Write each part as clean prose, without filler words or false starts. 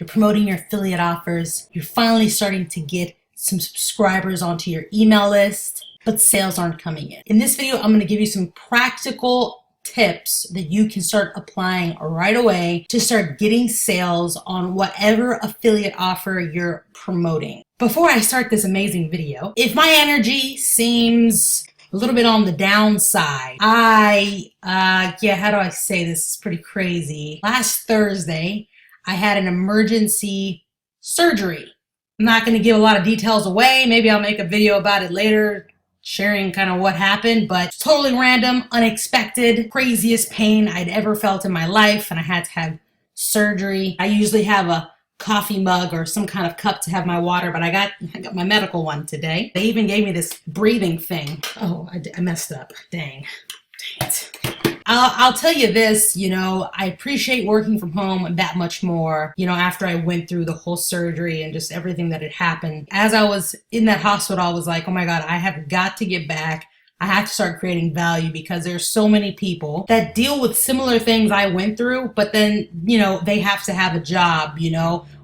you're promoting your affiliate offers, you're finally starting to get some subscribers onto your email list, but sales aren't coming in. In this video, I'm going to give you some practical tips that you can start applying right away to start getting sales on whatever affiliate offer you're promoting. Before I start this amazing video, if my energy seems a little bit on the downside, how do I say this? It's pretty crazy. Last Thursday, I had an emergency surgery. I'm not going to give a lot of details away. Maybe I'll make a video about it later, sharing kind of what happened, but totally random, unexpected, craziest pain I'd ever felt in my life, and I had to have surgery. I usually have a coffee mug or some kind of cup to have my water, but I got my medical one today. They even gave me this breathing thing. Oh, I messed up. Dang it. I'll tell you this, I appreciate working from home that much more, after I went through the whole surgery and just everything that had happened. As I was in that hospital, I was like, oh my God, I have got to get back. I have to start creating value because there's so many people that deal with similar things I went through, but then, they have to have a job,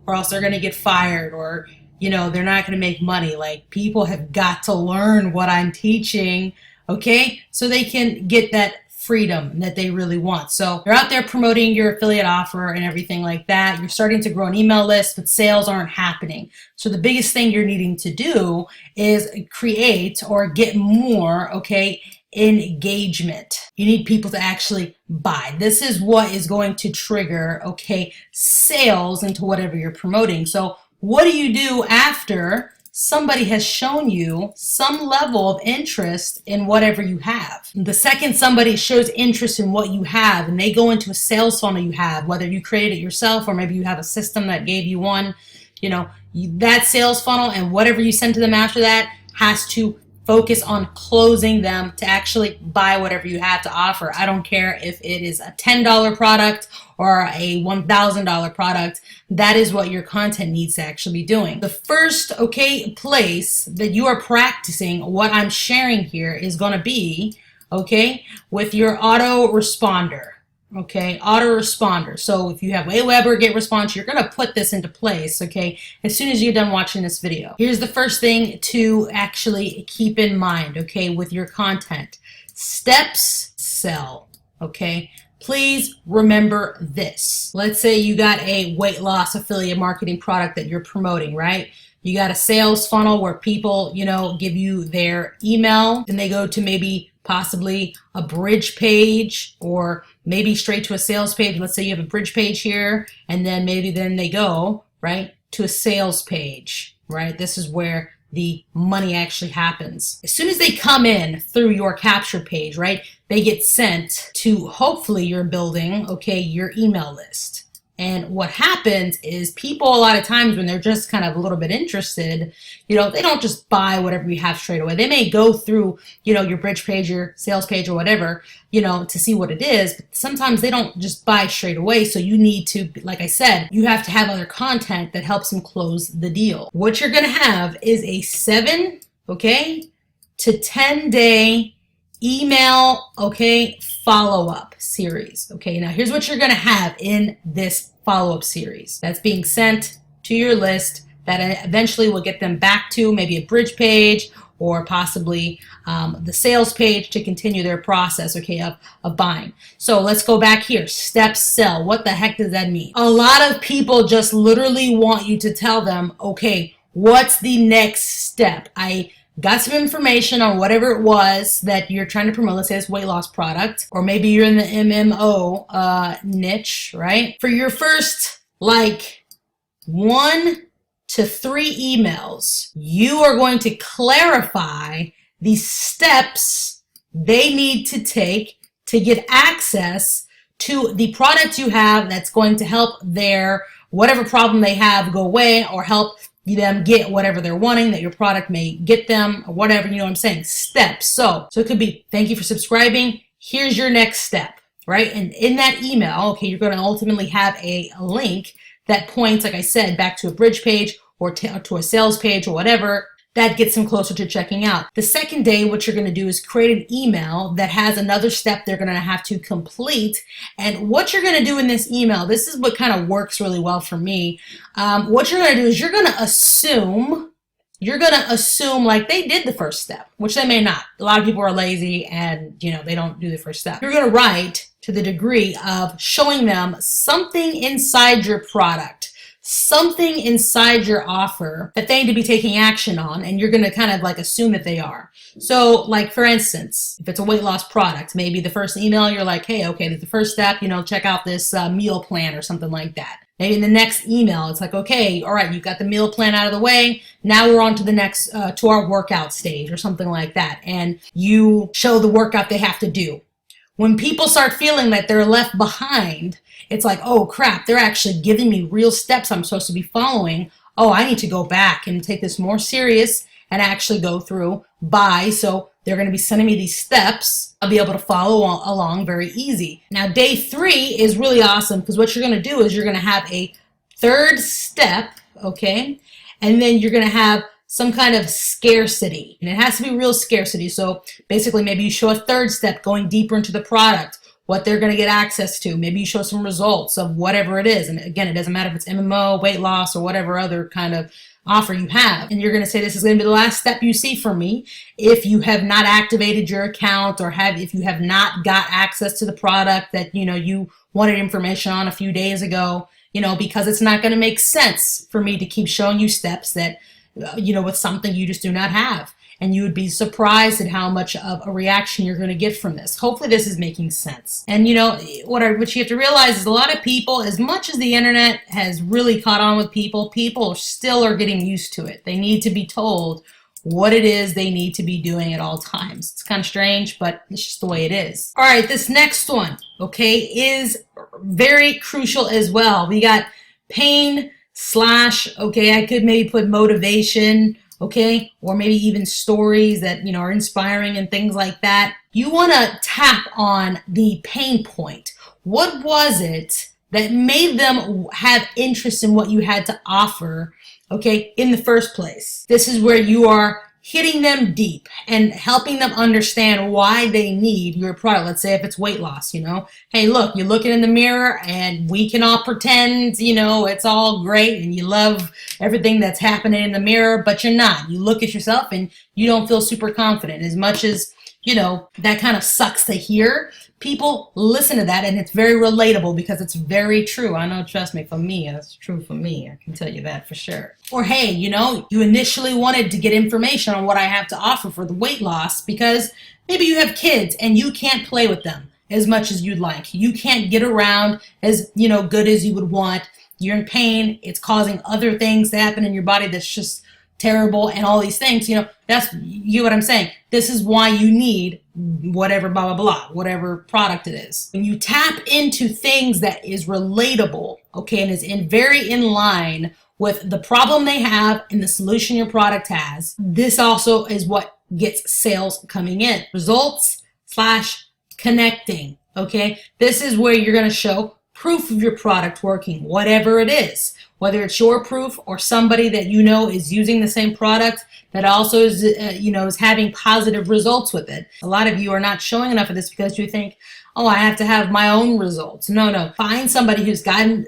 or else they're going to get fired, or, they're not going to make money. Like, people have got to learn what I'm teaching, okay? So they can get that freedom that they really want. So you're out there promoting your affiliate offer and everything like that. You're starting to grow an email list, but sales aren't happening. So the biggest thing you're needing to do is create or get more, engagement. You need people to actually buy. This is what is going to trigger, sales into whatever you're promoting. So what do you do after somebody has shown you some level of interest in whatever you have? The second somebody shows interest in what you have and they go into a sales funnel you have, whether you created it yourself or maybe you have a system that gave you one, that sales funnel and whatever you send to them after that has to focus on closing them to actually buy whatever you have to offer. I don't care if it is a $10 product or a $1,000 product. That is what your content needs to actually be doing. The first, place that you are practicing what I'm sharing here is going to be, with your autoresponder. Autoresponder. So if you have Aweber GetResponse, you're going to put this into place, as soon as you're done watching this video. Here's the first thing to actually keep in mind, with your content. Steps sell, Please remember this. Let's say you got a weight loss affiliate marketing product that you're promoting, right? You got a sales funnel where people, give you their email and they go to maybe possibly a bridge page or maybe straight to a sales page. Let's say you have a bridge page here and then they go, right, to a sales page, right? This is where the money actually happens. As soon as they come in through your capture page, right, they get sent to hopefully you're building, your email list. And what happens is people a lot of times when they're just kind of a little bit interested, they don't just buy whatever you have straight away. They may go through, your bridge page, your sales page or whatever, to see what it is. But sometimes they don't just buy straight away. So you need to, like I said, you have to have other content that helps them close the deal. What you're going to have is a 7, to 10 day email, follow-up series. Now here's what you're going to have in this follow-up series that's being sent to your list that eventually will get them back to maybe a bridge page or possibly the sales page to continue their process, of buying. So let's go back here. Steps sell. What the heck does that mean? A lot of people just literally want you to tell them, what's the next step? I got some information on whatever it was that you're trying to promote. Let's say it's weight loss product, or maybe you're in the MMO niche, right? For your first 1 to 3 emails, you are going to clarify the steps they need to take to get access to the product you have that's going to help their whatever problem they have go away or help them get whatever they're wanting that your product may get them or whatever, what I'm saying, steps. So it could be, thank you for subscribing. Here's your next step, right? And in that email, you're going to ultimately have a link that points, like I said, back to a bridge page or to a sales page or whatever that gets them closer to checking out. The second day, what you're going to do is create an email that has another step they're going to have to complete. And what you're going to do in this email, this is what kind of works really well for me. What you're going to do is you're going to assume like they did the first step, which they may not. A lot of people are lazy and, they don't do the first step. You're going to write to the degree of showing them something inside your product, something inside your offer that they need to be taking action on, and you're going to kind of like assume that they are. So like, for instance, if it's a weight loss product, maybe the first email you're like, hey, okay, the first step, check out this meal plan or something like that. Maybe in the next email, it's like, okay, all right, you got the meal plan out of the way. Now we're on to the next, to our workout stage or something like that. And you show the workout they have to do. When people start feeling that they're left behind, it's like, oh crap, they're actually giving me real steps I'm supposed to be following. Oh, I need to go back and take this more serious and actually go through so they're going to be sending me these steps. I'll be able to follow along very easy. Now, day 3 is really awesome because what you're going to do is you're going to have a third step, okay? And then you're going to have some kind of scarcity. And it has to be real scarcity. So basically, maybe you show a third step going deeper into the product, what they're going to get access to. Maybe you show some results of whatever it is. And again, it doesn't matter if it's MMO, weight loss, or whatever other kind of offer you have. And you're going to say, this is going to be the last step you see from me. If you have not activated your account or if you have not got access to the product that, you wanted information on a few days ago, because it's not going to make sense for me to keep showing you steps that, with something you just do not have. And you would be surprised at how much of a reaction you're going to get from this. Hopefully this is making sense. And what you have to realize is a lot of people, as much as the internet has really caught on with people still are getting used to it. They need to be told what it is they need to be doing at all times. It's kind of strange, but it's just the way it is. All right, this next one, okay, is very crucial as well. We got pain / okay, I could maybe put motivation, okay, or maybe even stories that, are inspiring and things like that. You want to tap on the pain point. What was it that made them have interest in what you had to offer, okay, in the first place? This is where you are hitting them deep and helping them understand why they need your product. Let's say if it's weight loss, hey, look, you're looking in the mirror and we can all pretend, it's all great and you love everything that's happening in the mirror, but you're not. You look at yourself and you don't feel super confident. As much as, that kind of sucks to hear. People listen to that and it's very relatable because it's very true. I know, trust me, for me, that's true for me. I can tell you that for sure. Or hey, you initially wanted to get information on what I have to offer for the weight loss because maybe you have kids and you can't play with them as much as you'd like. You can't get around as, good as you would want. You're in pain. It's causing other things to happen in your body that's just terrible and all these things, you get what I'm saying. This is why you need whatever, blah, blah, blah, whatever product it is. When you tap into things that is relatable, okay, and is very in line with the problem they have and the solution your product has, this also is what gets sales coming in. Results / connecting, okay? This is where you're going to show proof of your product working, whatever it is. Whether it's your proof or somebody that is using the same product that also is, is having positive results with it. A lot of you are not showing enough of this because you think, oh, I have to have my own results. No. Find somebody who's gotten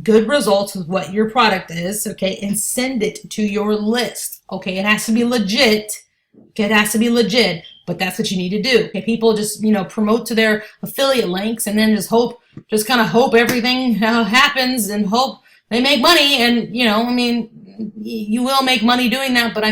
good results with what your product is, okay, and send it to your list. Okay, it has to be legit. Okay, it has to be legit, but that's what you need to do. Okay, people just, promote to their affiliate links and then just kind of hope everything happens and hope they make money. And, you will make money doing that, but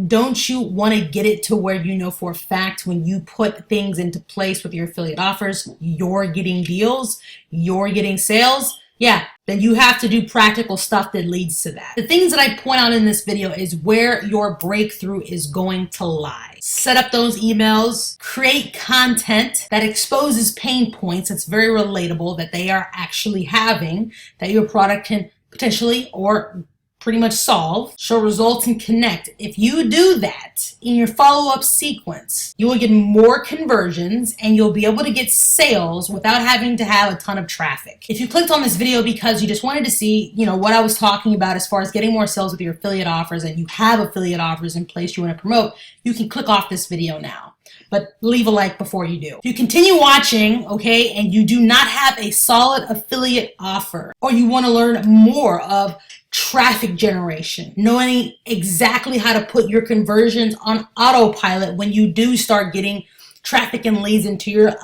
don't you want to get it to where for a fact when you put things into place with your affiliate offers, you're getting deals, you're getting sales? Yeah, then you have to do practical stuff that leads to that. The things that I point out in this video is where your breakthrough is going to lie. Set up those emails, create content that exposes pain points that's very relatable that they are actually having, that your product can potentially or pretty much solve, show results, and connect. If you do that in your follow-up sequence, you will get more conversions and you'll be able to get sales without having to have a ton of traffic. If you clicked on this video because you just wanted to see, what I was talking about as far as getting more sales with your affiliate offers, and you have affiliate offers in place you want to promote, you can click off this video now. But leave a like before you do. If you continue watching, okay, and you do not have a solid affiliate offer, or you want to learn more of traffic generation, knowing exactly how to put your conversions on autopilot when you do start getting traffic and leads into your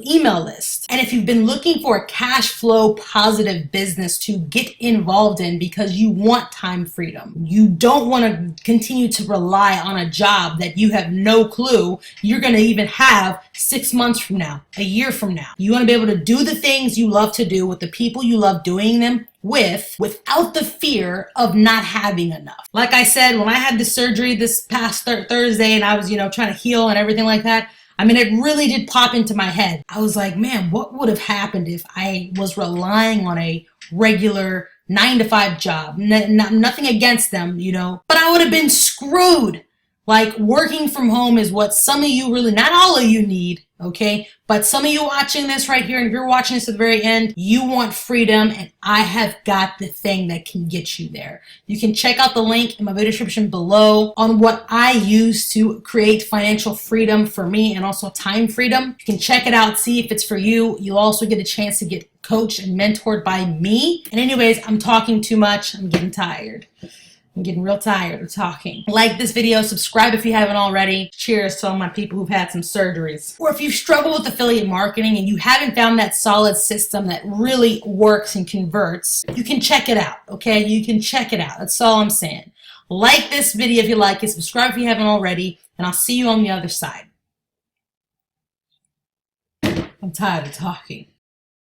email list. And if you've been looking for a cash flow positive business to get involved in because you want time freedom, you don't want to continue to rely on a job that you have no clue you're going to even have 6 months from now, a year from now. You want to be able to do the things you love to do with the people you love doing them without the fear of not having enough. Like I said, when I had the surgery this past Thursday and I was, trying to heal and everything like that, it really did pop into my head. I was like, man, what would have happened if I was relying on a regular 9-to-5 job? Nothing against them, but I would have been screwed. Like, working from home is what some of you really, not all of you need, okay? But some of you watching this right here, and if you're watching this at the very end, you want freedom, and I have got the thing that can get you there. You can check out the link in my video description below on what I use to create financial freedom for me and also time freedom. You can check it out, see if it's for you. You'll also get a chance to get coached and mentored by me. And anyways, I'm talking too much. I'm getting tired. I'm getting real tired of talking. Like this video, subscribe if you haven't already. Cheers to all my people who've had some surgeries. Or if you struggle with affiliate marketing and you haven't found that solid system that really works and converts, you can check it out, okay? You can check it out. That's all I'm saying. Like this video if you like it, subscribe if you haven't already, and I'll see you on the other side. I'm tired of talking.